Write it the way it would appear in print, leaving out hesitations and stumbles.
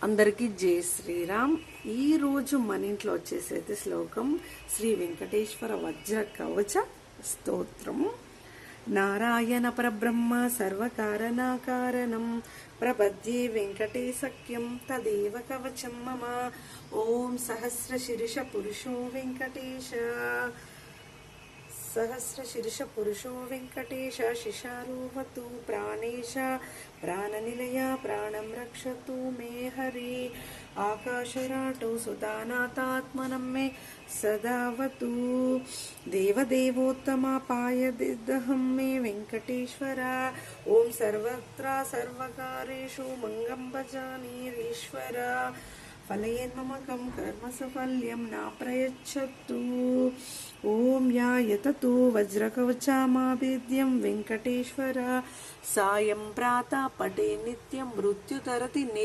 అందరికీ జై శ్రీరామ్. ఈరోజు మన ఇంట్లో వచ్చేసైతే శ్లోకం శ్రీ వెంకటేశ్వర వజ్ర కవచ స్తోత్రము. నారాయణ పరబ్రహ్మ సర్వకారణాకారణం ప్రపద్యే వెంకటేశక్యం తదేవ కవచం మమ. ఓం సహస్ర శిరీష పురుషో వెంకటేశ, सहस्र शीर्ष पुरुषो वेंकटेश, शिशारोहतु प्राणेश प्राणनिलय प्राणं रक्षतु मे हरि. आकाशराटौ सुतानाथात्मनं मे सदावतु. देवदेवोत्तमापायदिदहं मे वेंकटेश्वर. ओं सर्वत्र सर्वकारेषु मंगं भजानीश्वर. फलयेन्ममकं कर्म सफल्यं न प्रयच्छतु. ओं यायततु वज्रकवचामाभिद्यं वेंकटेश्वर. सायं प्रातः पठे नित्यं मृत्युतरति